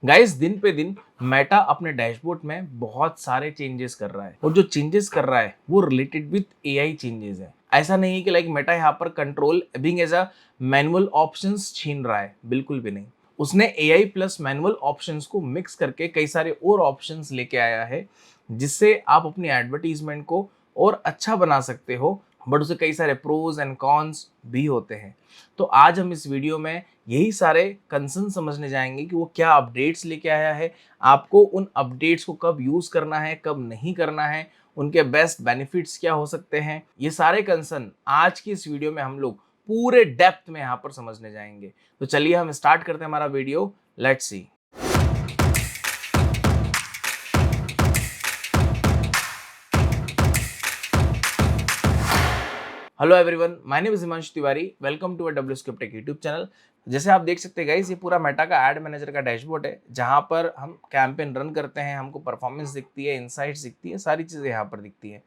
Guys दिन पे दिन मेटा अपने डैशबोर्ड में बहुत सारे चेंजेस कर रहा है और जो चेंजेस कर रहा है वो रिलेटेड विद एआई चेंजेस है। ऐसा नहीं है कि लाइक मेटा यहाँ पर control being as a manual options छीन रहा है, बिल्कुल भी नहीं। उसने एआई प्लस मैनुअल ऑप्शंस को मिक्स करके कई सारे और ऑप्शंस लेके आया है जिससे आप अपनी एडवर्टीजमेंट को और अच्छा बना सकते हो, बट उसे कई सारे प्रोज एंड कॉन्स भी होते हैं। तो आज हम इस वीडियो में यही सारे कंसर्न समझने जाएंगे कि वो क्या अपडेट्स लेके आया है, आपको उन अपडेट्स को कब यूज करना है, कब नहीं करना है, उनके बेस्ट बेनिफिट्स क्या हो सकते हैं। ये सारे कंसर्न आज की इस वीडियो में हम लोग पूरे डेप्थ में यहाँ पर समझने जाएंगे। तो चलिए हम स्टार्ट करते हैं हमारा video. Let's see. Hello everyone, my name is Himanshu Tiwari. Welcome to W Script Tech YouTube channel. जैसे आप देख सकते हैं गाइस, ये पूरा मेटा का एड मैनेजर का डैशबोर्ड है जहां पर हम कैंपेन रन करते हैं, हमको परफॉर्मेंस दिखती है, इनसाइट्स दिखती है, सारी चीजें यहाँ पर दिखती है।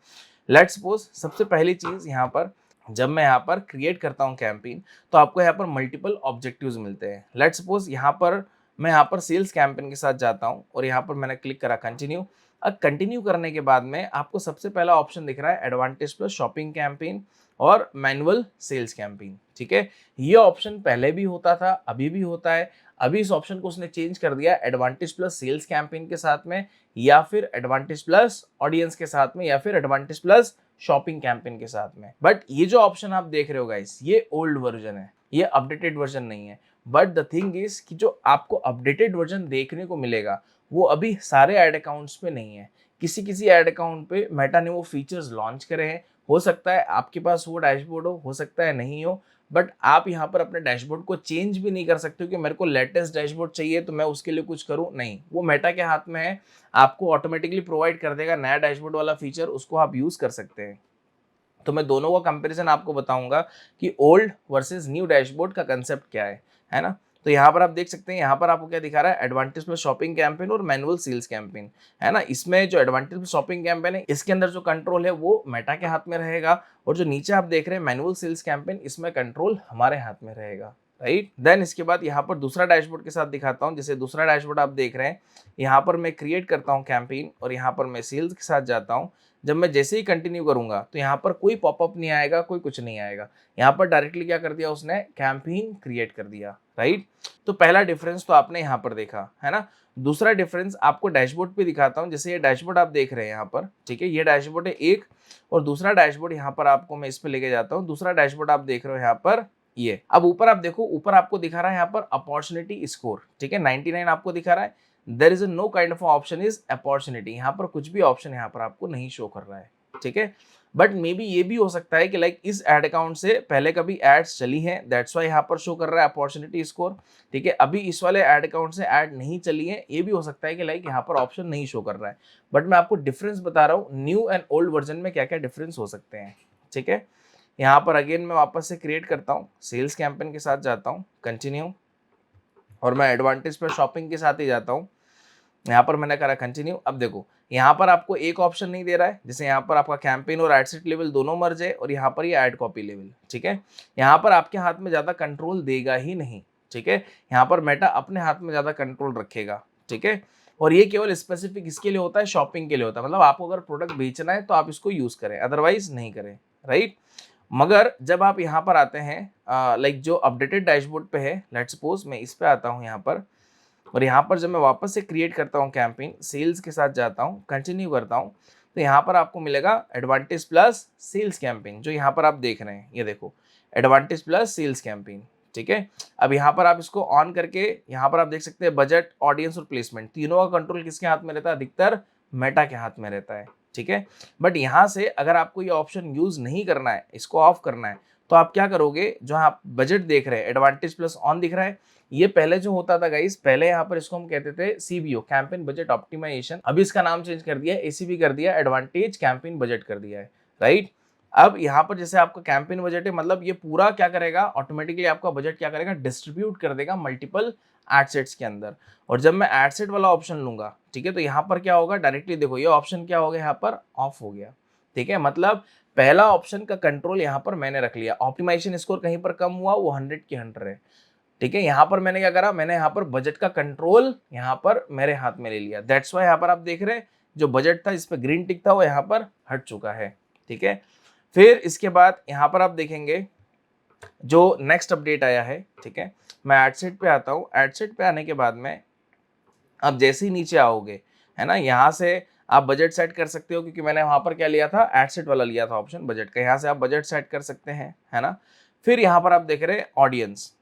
लेट्स सपोज सबसे पहली चीज यहाँ पर, जब मैं यहाँ पर क्रिएट करता हूँ कैंपेन तो आपको यहाँ पर मल्टीपल ऑब्जेक्टिव्स मिलते हैं। लेट्स सपोज यहाँ पर मैं यहाँ पर सेल्स कैंपेन के साथ जाता हूँ और यहाँ पर मैंने क्लिक करा कंटिन्यू। अब कंटिन्यू करने के बाद में आपको सबसे पहला ऑप्शन दिख रहा है एडवांटेज प्लस शॉपिंग कैंपेन और मैनुअल सेल्स कैंपेन। ठीक है, ये ऑप्शन पहले भी होता था, अभी भी होता है। अभी इस ऑप्शन को उसने चेंज कर दिया एडवांटेज प्लस सेल्स कैंपेन के साथ में, या फिर एडवांटेज प्लस ऑडियंस के साथ में, या फिर एडवांटेज प्लस शॉपिंग कैंपेन के साथ में। बट ये जो ऑप्शन आप देख रहे हो गाइस, ये ओल्ड वर्जन है, ये अपडेटेड वर्जन नहीं है। बट द थिंग इज कि जो आपको अपडेटेड वर्जन देखने को मिलेगा वो अभी सारे एड अकाउंट्स पे नहीं है। किसी किसी एड अकाउंट पे मेटा ने वो फीचर्स लॉन्च करे हैं। हो सकता है आपके पास वो डैशबोर्ड हो सकता है नहीं हो, बट आप यहाँ पर अपने डैशबोर्ड को चेंज भी नहीं कर सकते हो कि मेरे को लेटेस्ट डैशबोर्ड चाहिए तो मैं उसके लिए कुछ करूँ, नहीं। वो मेटा के हाथ में है, आपको ऑटोमेटिकली प्रोवाइड कर देगा नया डैशबोर्ड वाला फीचर, उसको आप यूज कर सकते हैं। तो मैं दोनों का कंपैरिजन आपको बताऊंगा कि ओल्ड वर्सेस न्यू डैशबोर्ड का कंसेप्ट क्या है ना। तो यहाँ पर आप देख सकते हैं, यहाँ पर आपको क्या दिखा रहा है, एडवांटेज प्लस शॉपिंग कैंपेन और मैनुअल सेल्स कैंपेन, है ना। इसमें जो एडवांटेज प्लस शॉपिंग कैंपेन है इसके अंदर जो कंट्रोल है वो मेटा के हाथ में रहेगा, और जो नीचे आप देख रहे हैं मैनुअल सेल्स कैंपेन, इसमें कंट्रोल हमारे हाथ में रहेगा, राइट। देन इसके बाद यहाँ पर दूसरा डैशबोर्ड के साथ दिखाता हूँ। जैसे दूसरा डैशबोर्ड आप देख रहे हैं, यहाँ पर मैं क्रिएट करता हूँ कैंपेन और यहाँ पर मैं सेल्स के साथ जाता हूँ। जब मैं जैसे ही कंटिन्यू करूंगा तो यहाँ पर कोई पॉपअप नहीं आएगा, कोई कुछ नहीं आएगा। यहाँ पर डायरेक्टली क्या कर दिया उसने, कैंपेन क्रिएट कर दिया, राइट। तो पहला डिफरेंस तो आपने यहाँ पर देखा है ना। दूसरा डिफरेंस आपको डैशबोर्ड पे दिखाता हूँ। जैसे ये डैशबोर्ड आप देख रहे हैं यहाँ पर, ठीक है, ये डैशबोर्ड है एक, और दूसरा डैशबोर्ड यहाँ पर आपको मैं इस पे लेके जाता हूँ। दूसरा डैशबोर्ड आप देख रहे हो यहाँ पर, ये अब ऊपर आप देखो, ऊपर आपको दिखा रहा है यहाँ पर अपॉर्चुनिटी स्कोर, ठीक है, 99 आपको दिखा रहा है। There is know kind of option is opportunity, यहाँ पर कुछ भी ऑप्शन यहाँ पर आपको नहीं शो कर रहा है, ठीक है। बट मे बी ये भी हो सकता है कि लाइक इस एड अकाउंट से पहले कभी एड्स चली हैं, दैट्स वाई यहाँ पर शो कर रहा है अपॉर्चुनिटी स्कोर, ठीक है। अभी इस वाले एड अकाउंट से ऐड नहीं चली है, ये भी हो सकता है कि लाइक यहाँ पर ऑप्शन नहीं शो कर रहा है। बट मैं आपको डिफरेंस बता रहा हूँ न्यू एंड ओल्ड वर्जन में क्या क्या डिफरेंस हो सकते हैं, ठीक है। यहाँ पर अगेन मैं वापस से क्रिएट करता हूँ, सेल्स कैंपेन के साथ जाता हूँ, कंटिन्यू, और मैं एडवांटेज पर शॉपिंग के साथ ही जाता हूँ। यहाँ पर मैंने करा कंटिन्यू। अब देखो यहाँ पर आपको एक ऑप्शन नहीं दे रहा है, जैसे यहाँ पर आपका कैंपेन और एड सेट लेवल दोनों मर्ज है, और यहाँ पर ये एड कॉपी लेवल, ठीक है। यहाँ पर आपके हाथ में ज्यादा कंट्रोल देगा ही नहीं, ठीक है। यहाँ पर मेटा अपने हाथ में ज्यादा कंट्रोल रखेगा, ठीक है। और ये केवल स्पेसिफिक इसके लिए होता है, शॉपिंग के लिए होता है, मतलब आपको अगर प्रोडक्ट बेचना है तो आप इसको यूज करें, अदरवाइज नहीं करें, राइट। मगर जब आप यहाँ पर आते हैं, लाइक जो अपडेटेड डैशबोर्ड पे है, लेट्स सपोज मैं इस पे आता हूँ यहाँ पर, और यहाँ पर जब मैं वापस से क्रिएट करता हूँ कैंपेन, सेल्स के साथ जाता हूँ, कंटिन्यू करता हूँ, तो यहाँ पर आपको मिलेगा एडवांटेज प्लस सेल्स कैंपेन, जो यहाँ पर आप देख रहे हैं, ये देखो एडवांटेज प्लस सेल्स कैंपेन, ठीक है। अब यहाँ पर आप इसको ऑन करके यहाँ पर आप देख सकते हैं बजट, ऑडियंस और प्लेसमेंट, तीनों का कंट्रोल किसके हाथ में रहता है, अधिकतर मेटा के हाथ में रहता है, ठीक है। बट यहाँ से अगर आपको ये ऑप्शन यूज नहीं करना है, इसको ऑफ करना है, तो आप क्या करोगे, जो आप बजट देख रहे हैं एडवांटेज प्लस ऑन दिख रहा है, ये पहले जो होता था गाइस, पहले यहाँ पर इसको हम कहते थे सीबीओ, कैंपेन बजट ऑप्टिमाइजेशन, अभी इसका नाम चेंज कर दिया है, एसीबी कर दिया, एडवांटेज कैंपेन बजट कर दिया है, राइट। अब यहाँ पर जैसे आपका कैंपेन बजट है, मतलब ये पूरा क्या करेगा, ऑटोमेटिकली आपका बजट क्या करेगा, डिस्ट्रीब्यूट कर देगा मल्टीपल एडसेट्स के अंदर। और जब मैं एडसेट वाला ऑप्शन लूंगा, ठीक है, तो यहाँ पर क्या होगा, डायरेक्टली देखो ये ऑप्शन क्या हो गया, यहाँ पर ऑफ हो गया, ठीक है। मतलब पहला ऑप्शन का कंट्रोल यहाँ पर मैंने रख लिया, ऑप्टिमाइजेशन स्कोर कहीं पर कम हुआ, वो 100 की 100 है। ठीक है, यहाँ पर मैंने क्या करा, मैंने यहाँ पर बजट का कंट्रोल यहाँ पर मेरे हाथ में ले लिया। दैट्स वाई यहाँ पर आप देख रहे हैं जो बजट था इस पर ग्रीन टिक था वो यहाँ पर हट चुका है। ठीक है, फिर इसके बाद यहाँ पर आप देखेंगे जो नेक्स्ट अपडेट आया है। ठीक है, मैं एडसेट पे आता हूँ। एडसेट पे आने के बाद में आप जैसे ही नीचे आओगे, है ना, यहाँ से आप बजट सेट कर सकते हो, क्योंकि मैंने वहाँ पर क्या लिया था, एडसेट वाला लिया था ऑप्शन बजट का। यहाँ से आप बजट सेट कर सकते हैं, है ना। फिर यहाँ पर आप देख रहे हैं ऑडियंस।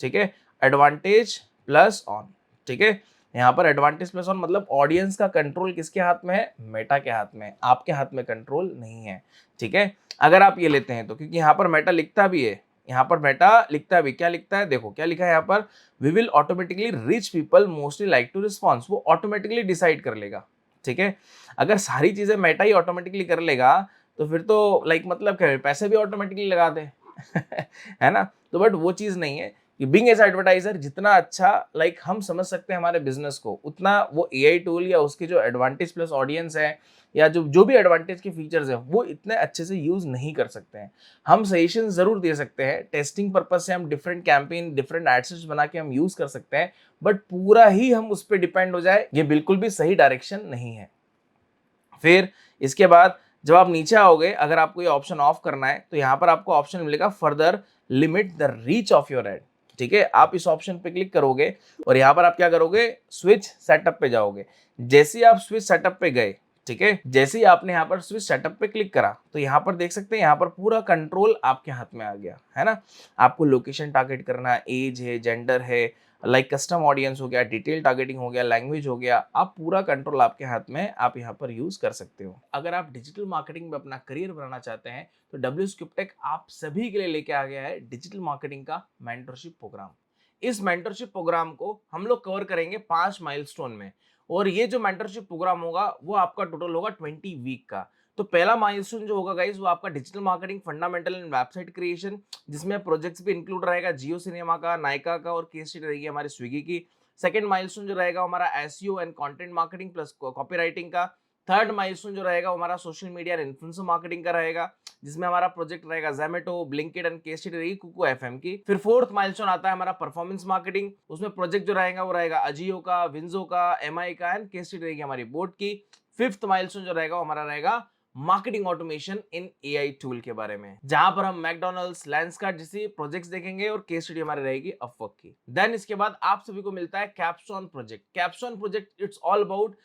ठीक है, एडवांटेज प्लस ऑन। ठीक है, यहाँ पर एडवांटेज प्लस ऑन मतलब ऑडियंस का कंट्रोल किसके हाथ में है, मेटा के हाथ में, आपके हाथ में कंट्रोल नहीं है। ठीक है, अगर आप ये लेते हैं तो, क्योंकि यहाँ पर मेटा लिखता भी है, यहाँ पर मेटा लिखता भी, क्या लिखता है, देखो क्या लिखा है यहाँ पर, we will automatically reach people mostly like to response. वो ऑटोमेटिकली डिसाइड कर लेगा। ठीक है, अगर सारी चीजें मेटा ही ऑटोमेटिकली कर लेगा तो फिर तो मतलब क्या है, पैसे भी ऑटोमेटिकली लगा दे है ना। तो बट वो चीज नहीं है कि बिंग एज एडवर्टाइजर जितना अच्छा हम समझ सकते हैं हमारे बिजनेस को, उतना वो एआई टूल या उसके जो एडवांटेज प्लस ऑडियंस है या जो भी एडवांटेज के फीचर्स हैं वो इतने अच्छे से यूज नहीं कर सकते हैं। हम सजेशन जरूर दे सकते हैं, टेस्टिंग पर्पज से हम डिफरेंट कैंपेन डिफरेंट एडसेट्स बना के हम यूज कर सकते हैं, बट पूरा ही हम उस पर डिपेंड हो जाए ये बिल्कुल भी सही डायरेक्शन नहीं है। फिर इसके बाद जब आप नीचे आओगे, अगर आपको ये ऑप्शन ऑफ करना है तो यहाँ पर आपको ऑप्शन मिलेगा further limit the reach of your add. ठीक है, आप इस ऑप्शन पे क्लिक करोगे और यहाँ पर आप क्या करोगे, स्विच सेटअप पे जाओगे। जैसे ही आप स्विच सेटअप पे गए, ठीक है, जैसे ही आपने यहाँ पर स्विच सेटअप पे क्लिक करा तो यहाँ पर देख सकते हैं यहाँ पर पूरा कंट्रोल आपके हाथ में आ गया, है ना। आपको लोकेशन टारगेट करना है, एज है, जेंडर है, कस्टम ऑडियंस हो गया, डिटेल टारगेटिंग हो गया, लैंग्वेज हो गया, आप पूरा कंट्रोल आपके हाथ में, आप यहाँ पर यूज कर सकते हो। अगर आप डिजिटल मार्केटिंग में अपना करियर बनाना चाहते हैं तो WScriptTech आप सभी के लिए लेके आ गया है डिजिटल मार्केटिंग का मेंटरशिप प्रोग्राम। इस मेंटरशिप प्रोग्राम को हम लोग कवर करेंगे 5 माइलस्टोन में, और ये जो मेंटरशिप प्रोग्राम होगा वो आपका टोटल होगा 20 वीक का। तो पहला माइलस्टोन जो होगा गाइस वो आपका digital marketing fundamental and website creation, जिसमें प्रोजेक्ट्स भी इंक्लूड रहेगा, जियो सिनेमा का, नायका का, और केस स्टडी रहेगी हमारी स्विगी की। सेकंड माइलस्टोन जो रहेगा हमारा SEO and content marketing plus copywriting का। थर्ड माइलस्टोन जो रहेगा हमारा social media and influencer marketing का रहेगा, जिसमें हमारा प्रोजेक्ट रहेगा Zomato, Blinkit and case study रहेगी कुकू एफएम की। फिर फोर्थ माइलस्टोन आता है हमारा परफॉर्मेंस मार्केटिंग, उसमें प्रोजेक्ट जो रहेगा वो रहेगा अजियो का, विंजो का, एमआई का एंड केस स्टडी रहेगी हमारी बोट की। फिफ्थ माइलस्टोन जो रहेगा हमारा रहेगा मार्केटिंग ऑटोमेशन इन एआई टूल के बारे में, जहां पर हम मैकडॉनल्ड्स, लेंसकार्ट जैसी प्रोजेक्ट्स देखेंगे और केस स्टडी हमारी रहेगी अपवर्क की। देन इसके बाद आप सभी को मिलता है capstone project. Capstone project it's all about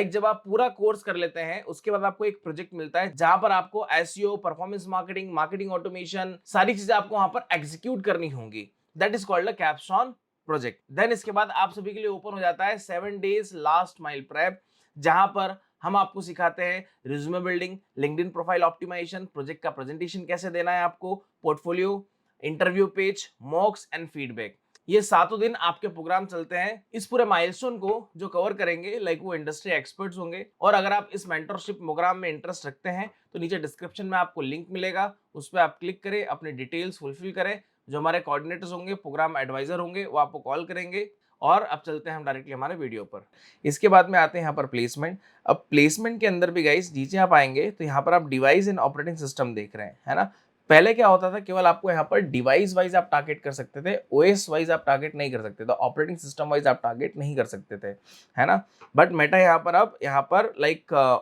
जब आप पूरा कोर्स कर लेते हैं उसके बाद आपको एक प्रोजेक्ट मिलता है जहां पर आपको SEO, performance marketing, marketing automation सारी चीजें आपको वहां पर एग्जीक्यूट करनी होंगी। That is called a capstone project. Then इसके बाद आप सभी के लिए ओपन हो जाता है 7 डेज लास्ट माइल प्रेप, जहां पर हम आपको सिखाते हैं resume building, LinkedIn profile optimisation, project का प्रेजेंटेशन कैसे देना है आपको, portfolio, interview page, mocks and feedback. ये 7 दिन आपके प्रोग्राम चलते हैं। इस पूरे माइलस्टोन को जो कवर करेंगे वो इंडस्ट्री एक्सपर्ट्स होंगे। और अगर आप इस मेंटरशिप प्रोग्राम में इंटरेस्ट रखते हैं तो नीचे डिस्क्रिप्शन में आपको लिंक मिलेगा, उस पर आप क्लिक करें, अपने डिटेल्स फुलफिल करें। जो हमारे कोऑर्डिनेटर्स होंगे, प्रोग्राम एडवाइजर होंगे, वो आपको कॉल करेंगे। और अब चलते हैं हम डायरेक्टली हमारे वीडियो पर। इसके बाद में आते हैं यहाँ पर प्लेसमेंट। अब प्लेसमेंट के अंदर भी गाइस नीचे आप आएंगे तो यहाँ पर आप डिवाइस एंड ऑपरेटिंग सिस्टम देख रहे हैं, है ना। पहले क्या होता था, केवल आपको यहाँ पर डिवाइस वाइज आप टारगेट कर सकते थे, ओएस वाइज आप टारगेट नहीं कर सकते थे, ऑपरेटिंग सिस्टम वाइज आप टारगेट नहीं कर सकते थे, है ना। बट मेटा यहाँ पर अब यहाँ पर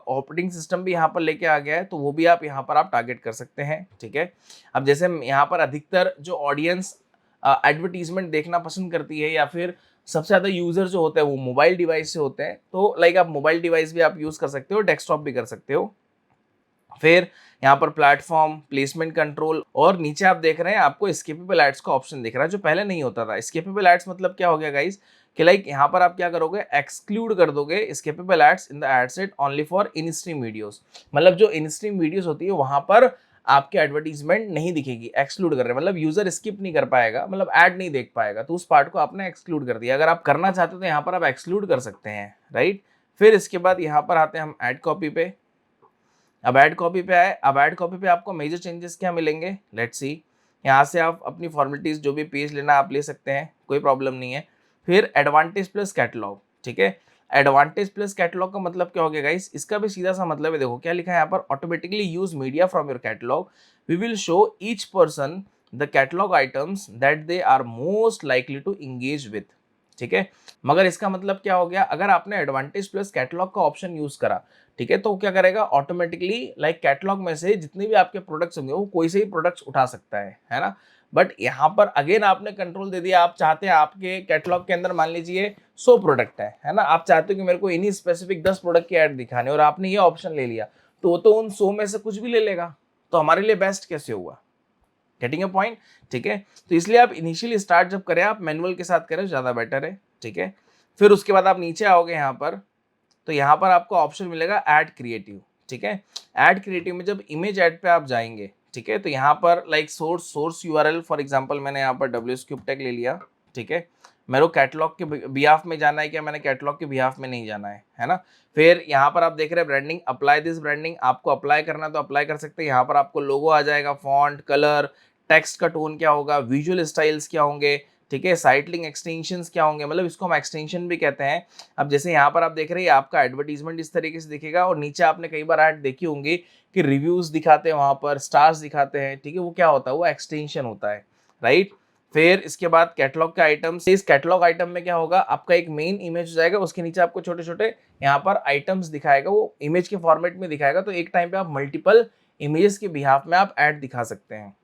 ऑपरेटिंग सिस्टम भी यहाँ पर लेके आ गया है, तो वो भी आप यहाँ पर आप टारगेट कर सकते हैं। ठीक है, अब जैसे यहाँ पर अधिकतर जो ऑडियंस एडवर्टीजमेंट देखना पसंद करती है या फिर सबसे ज़्यादा यूजर जो होते हैं वो मोबाइल डिवाइस से होते हैं, तो आप मोबाइल डिवाइस भी आप यूज़ कर सकते हो, डेस्कटॉप भी कर सकते हो। फिर यहाँ पर प्लेटफॉर्म, प्लेसमेंट कंट्रोल, और नीचे आप देख रहे हैं आपको स्किपेबल एड्स का ऑप्शन दिख रहा है जो पहले नहीं होता था। स्किपेबल एड्स मतलब क्या हो गया गाइस कि यहाँ पर आप क्या करोगे, एक्सक्लूड कर दोगे skippable ads in the ad set only for in stream videos. मतलब जो इन स्ट्रीम वीडियोस होती है वहां पर आपके एडवर्टीजमेंट नहीं दिखेगी, एक्सक्लूड कर रहे हैं, मतलब यूजर स्किप नहीं कर पाएगा, मतलब ऐड नहीं देख पाएगा, तो उस पार्ट को आपने एक्सक्लूड कर दिया। अगर आप करना चाहते हो तो यहाँ पर आप एक्सक्लूड कर सकते हैं, राइट। फिर इसके बाद यहाँ पर आते हैं हम एड कॉपी पे। अब एड कॉपी पे आए, अब एड कॉपी पे आपको मेजर चेंजेस क्या मिलेंगे, लेट्स सी। यहाँ से आप अपनी फॉर्मेलिटीज जो भी पेज लेना आप ले सकते हैं, कोई प्रॉब्लम नहीं है। फिर एडवांटेज प्लस कैटलॉग, ठीक है। एडवांटेज प्लस कैटलॉग का मतलब क्या हो गया गाइस, इसका भी सीधा सा मतलब है, देखो क्या लिखा है यहाँ पर, automatically use media from your catalogue, we will show each person the catalogue items that they are most likely to engage with. ठीक है, मगर इसका मतलब क्या हो गया, अगर आपने एडवांटेज प्लस कैटलॉग का ऑप्शन यूज करा, ठीक है, तो क्या करेगा ऑटोमेटिकली लाइक कैटलॉग में से जितने भी आपके प्रोडक्ट्स होंगे वो कोई से भी प्रोडक्ट्स उठा सकता है ना। बट यहाँ पर अगेन आपने कंट्रोल दे दिया, आप चाहते हैं आपके कैटलॉग के अंदर मान लीजिए 100 प्रोडक्ट है ना, आप चाहते हो कि मेरे को इन्हीं स्पेसिफिक 10 प्रोडक्ट की ऐड दिखाने, और आपने ये ऑप्शन ले लिया, तो वो तो उन 100 में से कुछ भी ले लेगा, तो हमारे लिए बेस्ट कैसे हुआ? Getting a point. ठीक है, तो इसलिए आप इनिशियली स्टार्ट जब करें आप मैनुअल के साथ करें, ज्यादा बेटर है। ठीक है, फिर उसके बाद आप नीचे आओगे यहाँ पर, तो यहाँ पर आपको ऑप्शन मिलेगा ऐड क्रिएटिव। ठीक है, ऐड क्रिएटिव में जब इमेज ऐड पे आप जाएंगे, ठीक है, तो यहाँ पर like source URL for example मैंने यहाँ पर WSCubeTech ले लिया। ठीक है, मेरे को कैटलॉग के बिहाफ में जाना है क्या, मैंने कैटलॉग के बिहाफ में नहीं जाना है ना। फिर यहाँ पर आप देख रहे हैं ब्रांडिंग, अप्लाई दिस ब्रांडिंग, आपको अप्लाई करना तो अप्लाई कर सकते हैं। यहाँ पर आपको लोगो आ जाएगा, फॉन्ट, कलर, टेक्स्ट का टोन क्या होगा, विजुअल स्टाइल्स क्या होंगे, ठीक है, साइट लिंक एक्सटेंशंस क्या होंगे, मतलब इसको हम एक्सटेंशन भी कहते हैं। अब जैसे यहाँ पर आप देख रहे हैं आपका एडवर्टीजमेंट इस तरीके से दिखेगा, और नीचे आपने कई बार ऐड देखी होंगी कि रिव्यूज दिखाते हैं, वहां पर स्टार्स दिखाते हैं। ठीक है, वो क्या होता है, वो एक्सटेंशन होता है, राइट। फिर इसके बाद कैटलॉग के आइटम, इस कैटलॉग आइटम में क्या होगा, आपका एक मेन इमेज हो जाएगा, उसके नीचे आपको छोटे छोटे यहाँ पर आइटम्स दिखाएगा, वो इमेज के फॉर्मेट में दिखाएगा, तो एक टाइम पे आप मल्टीपल इमेजेस के बिहाफ में आप ऐड दिखा सकते हैं,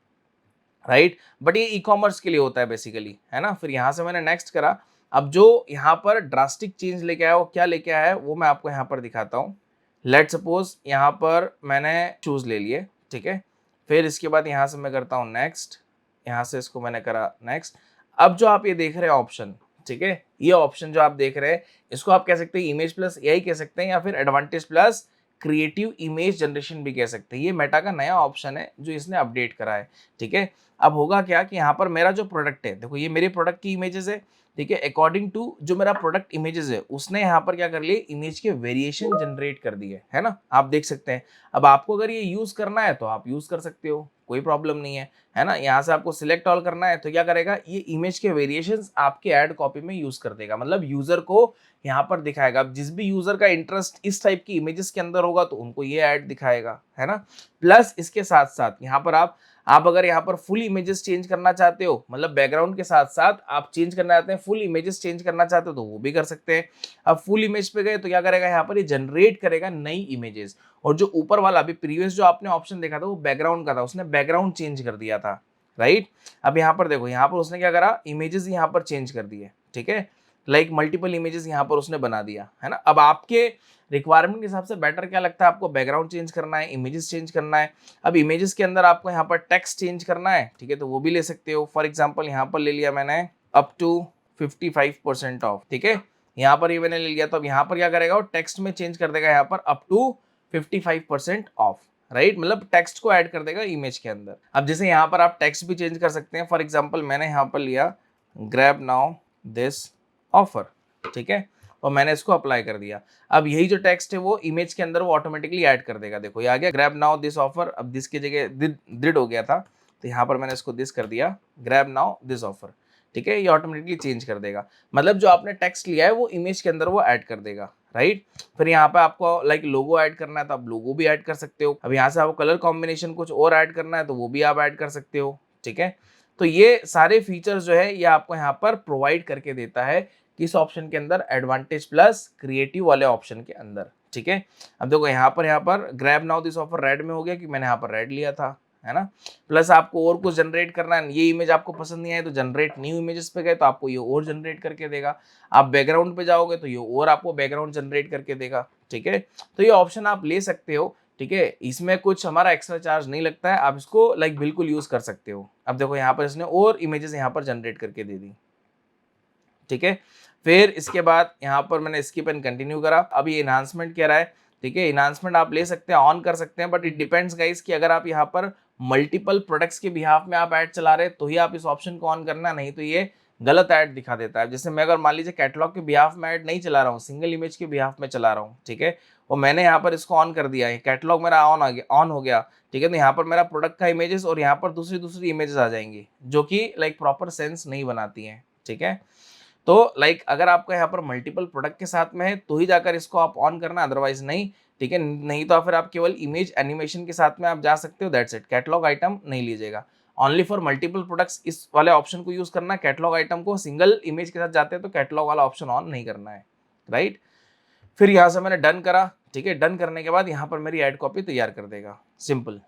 राइट। बट ये ई कॉमर्स के लिए होता है बेसिकली, है ना। फिर यहाँ से मैंने नेक्स्ट करा, अब जो यहाँ पर ड्रास्टिक चेंज लेके आया वो क्या लेके आया है वो मैं आपको यहाँ पर दिखाता हूँ। लेट सपोज यहाँ पर मैंने शूज ले लिए, ठीक है, फिर इसके बाद यहाँ से मैं करता हूँ नेक्स्ट, यहाँ से इसको मैंने करा नेक्स्ट। अब जो आप ये देख रहे हैं ऑप्शन, ठीक है, ये ऑप्शन जो आप देख रहे हैं इसको आप कह सकते हैं इमेज प्लस एआई कह सकते हैं, या फिर advantage plus creative image generation भी कह सकते हैं। ये मेटा का नया ऑप्शन है जो इसने अपडेट करा है। ठीक है, अब होगा क्या कि यहाँ पर मेरा जो प्रोडक्ट है, देखो ये मेरे प्रोडक्ट की इमेजेस है, ठीक है, अकॉर्डिंग टू जो मेरा प्रोडक्ट इमेजेस है उसने यहाँ पर क्या कर लिए, इमेज के वेरिएशन जनरेट कर दिए, है ना, आप देख सकते हैं। अब आपको अगर ये यूज करना है तो आप यूज कर सकते हो, कोई प्रॉब्लम नहीं है ना। यहाँ से आपको सिलेक्ट ऑल करना है तो क्या करेगा, ये इमेज के वेरिएशंस आपके ऐड कॉपी में यूज कर देगा, मतलब यूजर को यहाँ पर दिखाएगा। अब जिस भी यूजर का इंटरेस्ट इस टाइप की इमेजेस के अंदर होगा तो उनको ये ऐड दिखाएगा, है ना। प्लस इसके साथ साथ यहाँ पर आप अगर यहाँ पर फुल इमेजेस चेंज करना चाहते हो, मतलब बैकग्राउंड के साथ साथ आप चेंज करना चाहते हैं, फुल इमेजेस चेंज करना चाहते हो तो वो भी कर सकते हैं। अब फुल इमेज पे गए तो क्या करेगा, यहाँ पर ये जनरेट करेगा नई इमेजेस। और जो ऊपर वाला अभी प्रीवियस जो आपने ऑप्शन देखा था वो बैकग्राउंड का था, उसने बैकग्राउंड चेंज कर दिया था, राइट। अब यहाँ पर देखो, यहाँ पर उसने क्या करा, इमेजेस यहाँ पर चेंज कर दिए, ठीक है, लाइक मल्टीपल इमेजेस यहाँ पर उसने बना दिया, है ना। अब आपके रिक्वायरमेंट के हिसाब से बेटर क्या लगता है आपको, बैकग्राउंड चेंज करना है, इमेजेस चेंज करना है। अब इमेजेस के अंदर आपको यहाँ पर टेक्स्ट चेंज करना है, ठीक है, तो वो भी ले सकते हो। फॉर एग्जांपल यहाँ पर ले लिया मैंने अप टू 55% ऑफ, ठीक है, यहाँ पर ये मैंने ले लिया, तो अब यहाँ पर क्या करेगा, वो टेक्स्ट में चेंज कर देगा यहाँ पर अप टू 55% ऑफ, राइट, मतलब टेक्स्ट को ऐड कर देगा इमेज के अंदर। अब जैसे यहाँ पर आप टेक्स्ट भी चेंज कर सकते हैं। फॉर एग्जांपल मैंने यहाँ पर लिया ग्रैब नाउ दिस ऑफर, ठीक है, और मैंने इसको अप्लाई कर दिया। अब यही जो टेक्स्ट है वो इमेज के अंदर वो ऑटोमेटिकली ऐड कर देगा। देखो ये आ गया ग्रैब नाउ दिस ऑफर, अब दिस की जगह दृढ़ हो गया था तो यहाँ पर मैंने इसको दिस कर दिया, ग्रैब नाउ दिस ऑफर, ठीक है, ये ऑटोमेटिकली चेंज कर देगा। मतलब जो आपने टेक्स्ट लिया है वो इमेज के अंदर वो ऐड कर देगा, राइट। फिर यहाँ पे आपको लाइक लोगो ऐड करना है तो आप लोगो भी ऐड कर सकते हो। अब यहाँ से आपको कलर कॉम्बिनेशन कुछ और ऐड करना है तो वो भी आप ऐड कर सकते हो, ठीक है। तो ये सारे फीचर्स जो है ये आपको यहाँ पर प्रोवाइड करके देता है किस ऑप्शन के अंदर, एडवांटेज प्लस क्रिएटिव वाले ऑप्शन के अंदर, ठीक है। अब देखो यहाँ पर grab now this offer red में हो गया कि मैंने यहाँ पर रेड लिया था, है ना। प्लस आपको और कुछ जनरेट करना है, ये इमेज आपको पसंद नहीं आए तो जनरेट न्यू इमेजेस पे गए तो आपको ये और जनरेट करके देगा। आप बैकग्राउंड पे जाओगे तो ये और आपको बैकग्राउंड जनरेट करके देगा, ठीक है। तो ये ऑप्शन आप ले सकते हो, ठीक है, इसमें कुछ हमारा एक्स्ट्रा चार्ज नहीं लगता है, आप इसको लाइक बिल्कुल यूज कर सकते हो। अब देखो यहाँ पर इसने और इमेजेस यहाँ पर जनरेट करके दे दी, ठीक है। फिर इसके बाद यहाँ पर मैंने स्किप एंड कंटिन्यू करा। अब ये इनहांसमेंट कह रहा है, ठीक है, इनहांसमेंट आप ले सकते हैं, ऑन कर सकते हैं, बट इट डिपेंड्स गाइस कि अगर आप यहाँ पर मल्टीपल प्रोडक्ट्स के बिहाफ में आप ऐड चला रहे हैं तो ही आप इस ऑप्शन को ऑन करना, नहीं तो ये गलत ऐड दिखा देता है। जैसे मैं अगर मान लीजिए कैटलॉग के बिहाफ में ऐड नहीं चला रहा हूँ, सिंगल इमेज के बिहाफ में चला रहा हूँ, ठीक है, और मैंने यहाँ पर इसको ऑन कर दिया है, कैटलॉग मेरा ऑन हो गया, ठीक है, तो यहाँ पर मेरा प्रोडक्ट का इमेजेस और यहाँ पर दूसरी इमेजेस आ जाएंगी जो कि लाइक प्रॉपर सेंस नहीं बनाती हैं, ठीक है। तो लाइक अगर आपका यहाँ पर मल्टीपल प्रोडक्ट के साथ में है तो ही जाकर इसको आप ऑन करना, अदरवाइज नहीं, ठीक है। नहीं तो फिर आप केवल इमेज एनिमेशन के साथ में आप जा सकते हो, दैट्स इट, कैटलॉग आइटम नहीं लीजिएगा। ओनली फॉर मल्टीपल प्रोडक्ट्स इस वाले ऑप्शन को यूज करना है, कैटलॉग आइटम को सिंगल इमेज के साथ जाते हैं तो कैटलॉग वाला ऑप्शन ऑन नहीं करना है, राइट। फिर यहाँ से मैंने डन करा, ठीक है। डन करने के बाद यहाँ पर मेरी एड कॉपी तैयार कर देगा, सिंपल,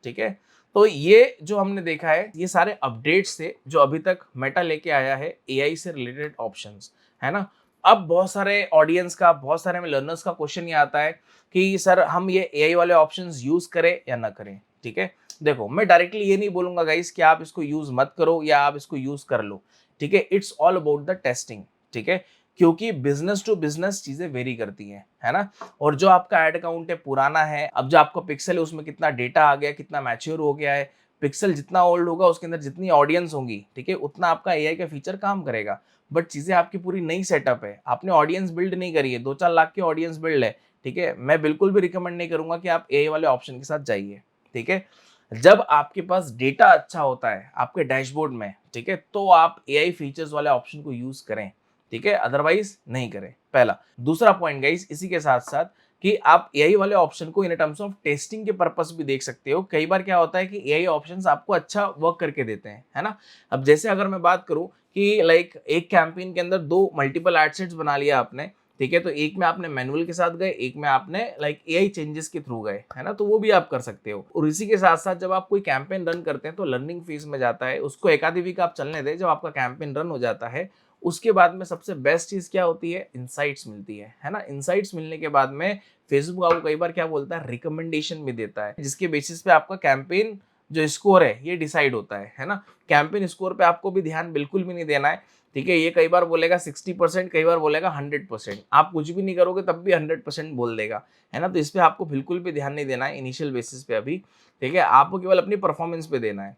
ठीक है। तो ये जो हमने देखा है ये सारे अपडेट्स थे जो अभी तक मेटा लेके आया है एआई से रिलेटेड ऑप्शंस, है ना। अब बहुत सारे ऑडियंस का, बहुत सारे लर्नर्स का क्वेश्चन ये आता है कि सर हम ये एआई वाले ऑप्शंस यूज करें या ना करें, ठीक है। देखो मैं डायरेक्टली ये नहीं बोलूंगा गाइस कि आप इसको यूज मत करो या आप इसको यूज कर लो, ठीक है। It's all about the testing, ठीक है, क्योंकि बिजनेस टू बिजनेस चीजें वेरी करती हैं, है ना। और जो आपका एड अकाउंट है पुराना है, अब जो आपका पिक्सल है उसमें कितना डेटा आ गया, कितना मैच्योर हो गया है, पिक्सल जितना ओल्ड होगा उसके अंदर जितनी ऑडियंस होंगी, ठीक है, उतना आपका एआई का फीचर काम करेगा। बट चीजें आपकी पूरी नई सेटअप है, आपने ऑडियंस बिल्ड नहीं करी है, 2-4 लाख की ऑडियंस बिल्ड है, ठीक है। मैं बिल्कुल भी रिकमेंड नहीं करूंगा कि आप एआई वाले ऑप्शन के साथ जाइए, ठीक है। जब आपके पास डेटा अच्छा होता है आपके डैशबोर्ड में, ठीक है, तो आप एआई फीचर्स वाले ऑप्शन को यूज करें, ठीक है, अदरवाइज नहीं करें, पहला। दूसरा पॉइंट गाइस इसी के साथ साथ कि आप एआई वाले ऑप्शन को इन टर्म्स ऑफ टेस्टिंग के पर्पस भी देख सकते हो। कई बार क्या होता है कि एआई ऑप्शंस आपको अच्छा वर्क करके देते हैं, है ना। अब जैसे अगर मैं बात करूं कि लाइक एक कैंपेन के अंदर 2 मल्टीपल एड सेट्स बना लिया आपने, ठीक है, तो एक में आपने मैनुअल के साथ गए, एक में आपने लाइक एआई चेंजेस के थ्रू गए, है ना, तो वो भी आप कर सकते हो। और इसी के साथ साथ जब आप कोई कैंपेन रन करते हैं तो लर्निंग फेज में जाता है, उसको एक आधी वीक आप चलने दें। जब आपका कैंपेन रन हो जाता है उसके बाद में सबसे बेस्ट चीज क्या होती है, इनसाइट्स मिलती है ना। इनसाइट्स मिलने के बाद में फेसबुक आपको कई बार क्या बोलता है, रिकमेंडेशन भी देता है, जिसके बेसिस पे आपका कैंपेन जो स्कोर है ये डिसाइड होता है ना। कैंपेन स्कोर पे आपको भी ध्यान बिल्कुल भी नहीं देना है, ठीक है। ये कई बार बोलेगा 60%, कई बार बोलेगा 100%, आप कुछ भी नहीं करोगे तब भी 100% बोल देगा, है ना। तो इस पे आपको बिल्कुल भी ध्यान नहीं देना है इनिशियल बेसिस पे अभी, ठीक है। आपको केवल अपनी परफॉर्मेंस पे देना है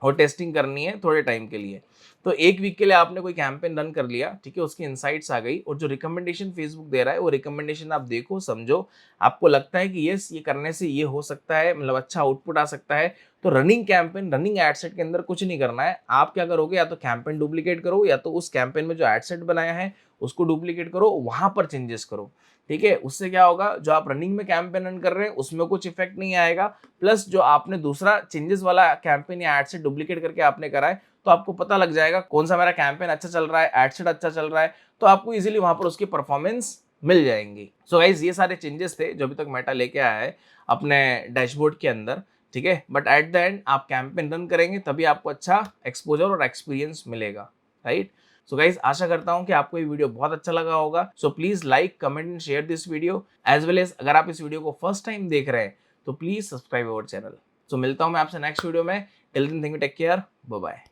और टेस्टिंग करनी है थोड़े टाइम के लिए। तो 1 वीक के लिए आपने कोई कैंपेन रन कर लिया, ठीक है, उसकी इनसाइट्स आ गई और जो रिकमेंडेशन फेसबुक दे रहा है वो रिकमेंडेशन आप देखो, समझो, आपको लगता है कि यस ये करने से ये हो सकता है, मतलब अच्छा आउटपुट आ सकता है, तो running campaign, running ad set के अंदर कुछ नहीं करना है। आप क्या करोगे, या तो कैंपेन डुप्लीकेट करो या तो उस कैंपेन में जो एड सेट बनाया है उसको डुप्लीकेट करो, वहां पर चेंजेस करो, ठीक है। उससे क्या होगा, जो आप रनिंग में कैंपेन रन कर रहे हैं उसमें कुछ इफेक्ट नहीं आएगा, प्लस जो आपने दूसरा चेंजेस वाला कैंपेन या एड सेट डुप्लीकेट करके आपने करा है तो आपको पता लग जाएगा कौन सा मेरा कैंपेन अच्छा चल रहा है, एड सेट अच्छा चल रहा है, तो आपको इजीली वहां पर उसकी परफॉर्मेंस मिल जाएंगी। सो गाइस ये सारे चेंजेस थे जो अभी तक मेटा लेके आया है अपने डैशबोर्ड के अंदर, ठीक है। बट एट द एंड आप कैंपेन रन करेंगे तभी आपको अच्छा एक्सपोजर और एक्सपीरियंस मिलेगा, राइट। सो गाइस आशा करता हूं कि आपको ये वीडियो बहुत अच्छा लगा होगा। So please like, comment and share this video as well as अगर आप इस वीडियो को फर्स्ट टाइम देख रहे हैं तो please subscribe our channel. So मिलता हूं मैं आपसे नेक्स्ट वीडियो में। Till then thank you, take care, bye bye.